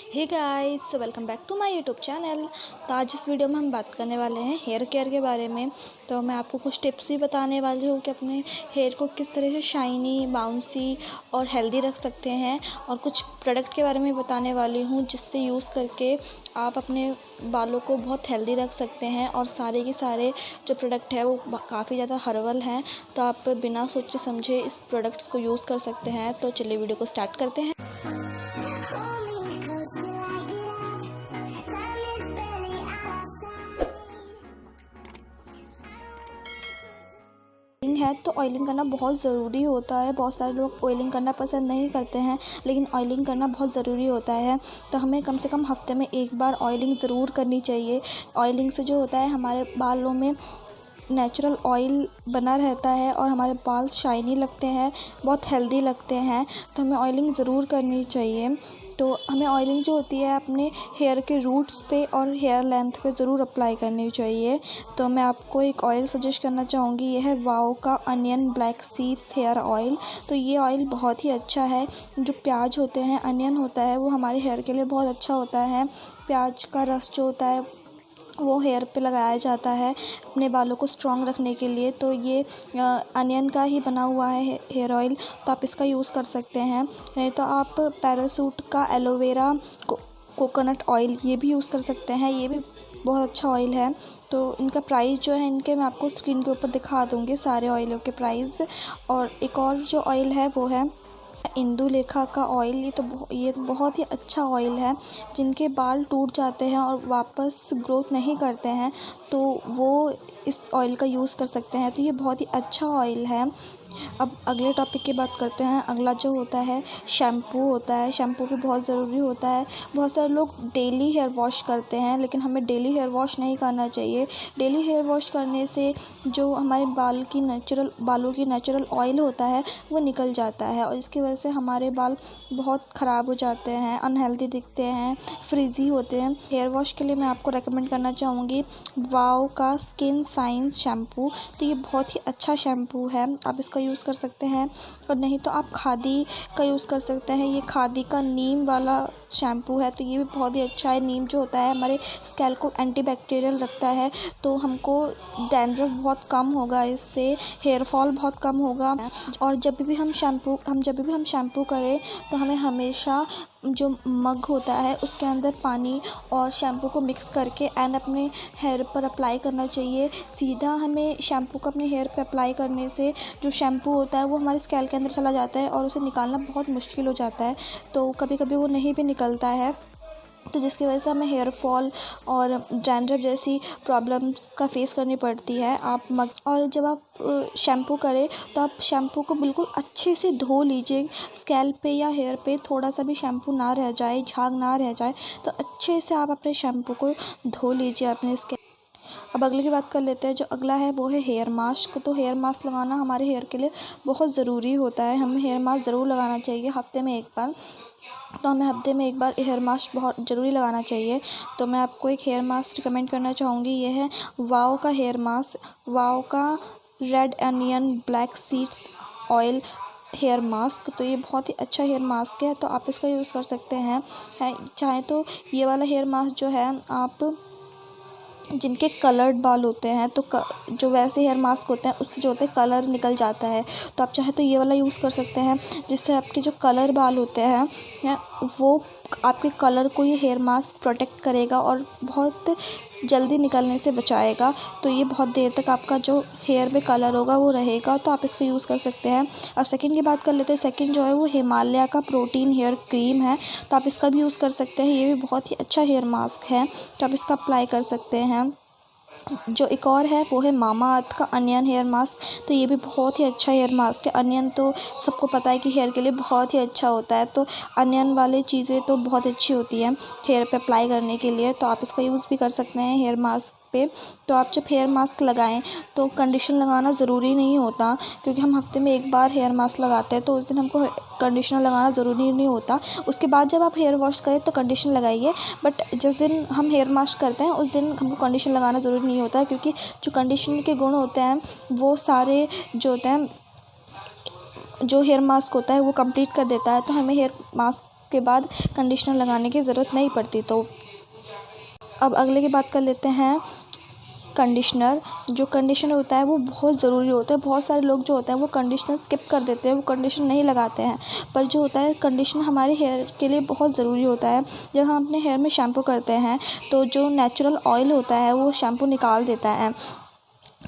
Hey guys, welcome back to my YouTube channel. तो आज इस वीडियो में हम बात करने वाले हैं हेयर केयर के बारे में। तो मैं आपको कुछ टिप्स भी बताने वाली हूँ कि अपने हेयर को किस तरह से शाइनी, बाउंसी और हेल्दी रख सकते हैं, और कुछ प्रोडक्ट के बारे में बताने वाली हूँ जिससे यूज़ करके आप अपने बालों को बहुत हेल्दी रख सकते हैं। और सारे के सारे जो प्रोडक्ट है वो काफ़ी ज़्यादा हर्बल हैं, तो आप बिना सोचे समझे इस प्रोडक्ट्स को यूज़ कर सकते हैं। तो चलिए वीडियो को स्टार्ट करते हैं। है तो ऑयलिंग करना बहुत ज़रूरी होता है। बहुत सारे लोग ऑयलिंग करना पसंद नहीं करते हैं, लेकिन ऑयलिंग करना बहुत ज़रूरी होता है। तो हमें कम से कम हफ्ते में एक बार ऑयलिंग ज़रूर करनी चाहिए। ऑयलिंग से जो होता है, हमारे बालों में नेचुरल ऑयल बना रहता है और हमारे बाल शाइनी लगते हैं, बहुत हेल्दी लगते हैं। तो हमें ऑयलिंग ज़रूर करनी चाहिए। तो हमें ऑयलिंग जो होती है अपने हेयर के रूट्स पे और हेयर लेंथ पे ज़रूर अप्लाई करनी चाहिए। तो मैं आपको एक ऑयल सजेस्ट करना चाहूँगी, ये है वाओ का onion black seeds hair oil. तो ये ऑयल बहुत ही अच्छा है। जो प्याज होते हैं, अनियन होता है, वो हमारे हेयर के लिए बहुत अच्छा होता है। प्याज का रस जो होता है वो हेयर पे लगाया जाता है अपने बालों को स्ट्रॉन्ग रखने के लिए। तो ये अनियन का ही बना हुआ है हेयर ऑयल, तो आप इसका यूज़ कर सकते हैं। नहीं तो आप पैरासूट का एलोवेरा कोकोनट ऑयल ये भी यूज़ कर सकते हैं, ये भी बहुत अच्छा ऑयल है। तो इनका प्राइस जो है, इनके मैं आपको स्क्रीन के ऊपर दिखा दूँगी सारे ऑयलों के प्राइस। और एक और जो ऑयल है वो है इंदुलेखा का ऑयल। ये तो बहुत ही अच्छा ऑयल है। जिनके बाल टूट जाते हैं और वापस ग्रोथ नहीं करते हैं, तो वो इस ऑयल का यूज़ कर सकते हैं। तो ये बहुत ही अच्छा ऑयल है। अब अगले टॉपिक की बात करते हैं। अगला जो होता है शैम्पू होता है। शैम्पू भी बहुत ज़रूरी होता है। बहुत सारे लोग डेली हेयर वॉश करते हैं, लेकिन हमें डेली हेयर वॉश नहीं करना चाहिए। डेली हेयर वॉश करने से जो हमारे बालों की नेचुरल ऑयल होता है वो निकल जाता है, और इसकी वजह से हमारे बाल बहुत ख़राब हो जाते हैं, अनहेल्दी दिखते हैं, फ्रिजी होते हैं। हेयर वॉश के लिए मैं आपको रेकमेंड करना चाहूँगी वाओ का स्किन साइंस शैम्पू। तो ये बहुत ही अच्छा शैम्पू है, आप इसका यूज़ कर सकते हैं। और नहीं तो आप खादी का यूज़ कर सकते हैं। ये खादी का नीम वाला शैम्पू है, तो ये भी बहुत ही अच्छा है। नीम जो होता है हमारे स्कैल्प को एंटीबैक्टीरियल रखता है, तो हमको डैंड्रफ बहुत कम होगा, इससे हेयर फॉल बहुत कम होगा। और जब भी हम शैम्पू करें, तो हमें हमेशा जो मग होता है उसके अंदर पानी और शैम्पू को मिक्स करके एंड अपने हेयर पर अप्लाई करना चाहिए। सीधा हमें शैम्पू को अपने हेयर पे अप्लाई करने से जो शैम्पू होता है वो हमारे स्कैल्प के अंदर चला जाता है और उसे निकालना बहुत मुश्किल हो जाता है। तो कभी कभी वो नहीं भी निकलता है, तो जिसकी वजह से हमें हेयर फॉल और डैंड्रफ जैसी प्रॉब्लम्स का फेस करनी पड़ती है। और जब आप शैम्पू करें, तो आप शैम्पू को बिल्कुल अच्छे से धो लीजिए। स्कैल्प पे या हेयर पे थोड़ा सा भी शैम्पू ना रह जाए, झाग ना रह जाए, तो अच्छे से आप अपने शैम्पू को धो लीजिए अपने स्कैल्प। अब अगले की बात कर लेते हैं। जो अगला है वो है हेयर मास्क। तो हेयर मास्क लगाना हमारे हेयर के लिए बहुत ज़रूरी होता है। हमें हेयर मास्क ज़रूर लगाना चाहिए हफ्ते में एक बार। तो हमें हफ्ते में एक बार हेयर मास्क बहुत ज़रूरी लगाना चाहिए। तो मैं आपको एक हेयर मास्क रिकमेंड करना चाहूँगी, ये है वाओ का हेयर मास्क। वाओ का red onion black seeds oil hair mask. तो ये बहुत ही अच्छा हेयर मास्क है, तो आप इसका यूज़ कर सकते हैं। चाहे तो ये वाला हेयर मास्क जो है, आप जिनके कलर्ड बाल होते हैं, तो जो वैसे हेयर मास्क होते हैं उससे जो होता है कलर निकल जाता है, तो आप चाहे तो ये वाला यूज़ कर सकते हैं, जिससे आपके जो कलर बाल होते हैं वो आपके कलर को ये हेयर मास्क प्रोटेक्ट करेगा और बहुत जल्दी निकलने से बचाएगा। तो ये बहुत देर तक आपका जो हेयर में कलर होगा वो रहेगा, तो आप इसको यूज़ कर सकते हैं। अब सेकंड की बात कर लेते हैं। सेकंड जो है वो हिमालय का प्रोटीन हेयर क्रीम है, तो आप इसका भी यूज़ कर सकते हैं। ये भी बहुत ही अच्छा हेयर मास्क है, तो आप इसका अप्लाई कर सकते हैं। जो एक और है वो है मामाअर्थ का अनियन हेयर मास्क। तो ये भी बहुत ही अच्छा हेयर मास्क है। अनियन तो सबको पता है कि हेयर के लिए बहुत ही अच्छा होता है, तो अनियन वाली चीज़ें तो बहुत अच्छी होती हैं हेयर पे अप्लाई करने के लिए, तो आप इसका यूज़ भी कर सकते हैं हेयर मास्क पे। तो आप जब हेयर मास्क लगाएं तो कंडीशनर लगाना ज़रूरी नहीं होता, क्योंकि हम हफ्ते में एक बार हेयर मास्क लगाते हैं, तो उस दिन हमको कंडीशनर लगाना ज़रूरी नहीं होता। उसके बाद जब आप हेयर वॉश करें तो कंडीशनर लगाइए, बट जिस दिन हम हेयर मास्क करते हैं उस दिन हमको कंडीशनर लगाना ज़रूरी नहीं होता, क्योंकि जो कंडीशनर के गुण होते हैं वो सारे जो हेयर मास्क होता है वो कंप्लीट कर देता है। तो हमें हेयर मास्क के बाद कंडीशनर लगाने की ज़रूरत नहीं पड़ती। तो अब अगले की बात कर लेते हैं कंडीशनर। जो कंडीशनर होता है वो बहुत ज़रूरी होता है। बहुत सारे लोग जो होते हैं वो कंडीशनर स्किप कर देते हैं, वो कंडीशनर नहीं लगाते हैं। पर जो होता है कंडीशनर हमारे हेयर के लिए बहुत ज़रूरी होता है। जब हम अपने हेयर में शैम्पू करते हैं तो जो नेचुरल ऑयल होता है वो शैम्पू निकाल देता है।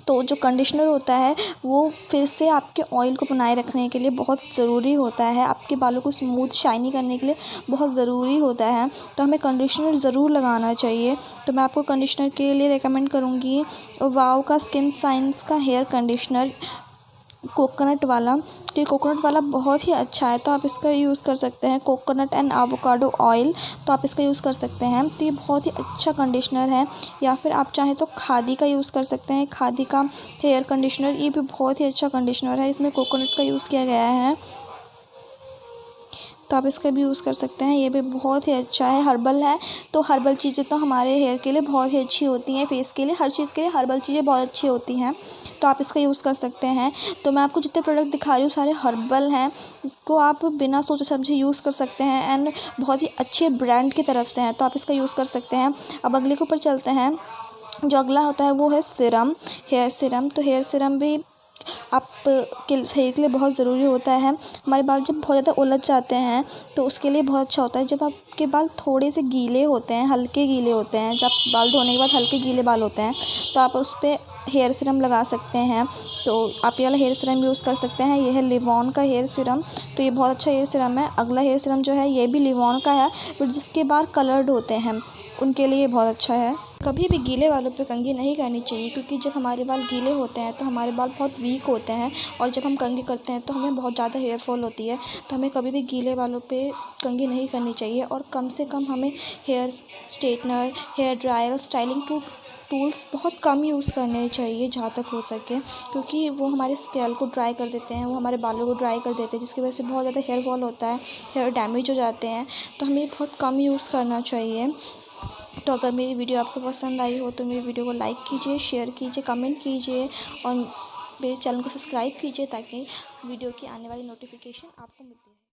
तो जो कंडीशनर होता है वो फिर से आपके ऑयल को बनाए रखने के लिए बहुत ज़रूरी होता है, आपके बालों को स्मूथ शाइनी करने के लिए बहुत ज़रूरी होता है। तो हमें कंडीशनर ज़रूर लगाना चाहिए। तो मैं आपको कंडीशनर के लिए रेकमेंड करूँगी वाव का स्किन साइंस का हेयर कंडीशनर कोकोनट वाला। तो ये कोकोनट वाला बहुत ही अच्छा है, तो आप इसका यूज़ कर सकते हैं। कोकोनट एंड एवोकाडो ऑयल, तो आप इसका यूज़ कर सकते हैं। तो ये बहुत ही अच्छा कंडीशनर है। या फिर आप चाहें तो खादी का यूज़ कर सकते हैं, खादी का हेयर कंडीशनर, ये भी बहुत ही अच्छा कंडीशनर है। इसमें कोकोनट का यूज़ किया गया है, तो आप इसका भी यूज़ कर सकते हैं। ये भी बहुत ही अच्छा है, हर्बल है। तो हर्बल चीज़ें तो हमारे हेयर के लिए बहुत ही अच्छी होती हैं, फेस के लिए, हर चीज़ के लिए हर्बल चीज़ें बहुत अच्छी होती हैं। तो आप इसका यूज़ कर सकते हैं। तो मैं आपको जितने प्रोडक्ट दिखा रही हूँ सारे हर्बल हैं, इसको आप बिना सोचे समझे यूज़ कर सकते हैं एंड बहुत ही अच्छे ब्रांड की तरफ से हैं, तो आप इसका यूज़ कर सकते हैं। अब अगले के ऊपर चलते हैं। जो अगला होता है वो है सीरम, हेयर सीरम। तो हेयर सीरम भी आप के हेयर के लिए बहुत ज़रूरी होता है। हमारे बाल जब बहुत ज़्यादा उलझ जाते हैं तो उसके लिए बहुत अच्छा होता है। जब आपके बाल थोड़े से गीले होते हैं, हल्के गीले होते हैं, जब बाल धोने के बाद हल्के गीले बाल होते हैं, तो आप उस पर हेयर सीरम लगा सकते हैं। तो आप ये वाला हेयर सीरम यूज़ कर सकते हैं। ये है लिवॉन का हेयर सीरम, तो ये बहुत अच्छा हेयर सीरम है। अगला हेयर सीरम जो है ये भी लिवॉन का है, बट जिसके बाल कलर्ड होते हैं उनके लिए बहुत अच्छा है। कभी भी गीले बालों पे कंघी नहीं करनी चाहिए, क्योंकि जब हमारे बाल गीले होते हैं तो हमारे बाल बहुत वीक होते हैं, और जब हम कंघी करते हैं तो हमें बहुत ज़्यादा हेयर फॉल होती है। तो हमें कभी भी गीले बालों पे कंघी नहीं करनी चाहिए, और कम से कम हमें hair straightener, hair dryer, styling tools बहुत कम यूज़ करने चाहिए जहाँ तक हो सके, क्योंकि वो हमारे स्कैल्प को ड्राई कर देते हैं, वो हमारे बालों को ड्राई कर देते हैं, जिसकी वजह से बहुत ज़्यादा हेयर फॉल होता है, हेयर डैमेज हो जाते हैं। तो हमें बहुत कम यूज़ करना चाहिए। तो अगर मेरी वीडियो आपको पसंद आई हो तो मेरी वीडियो को लाइक कीजिए, शेयर कीजिए, कमेंट कीजिए, और मेरे चैनल को सब्सक्राइब कीजिए, ताकि वीडियो की आने वाली नोटिफिकेशन आपको मिलती रहे।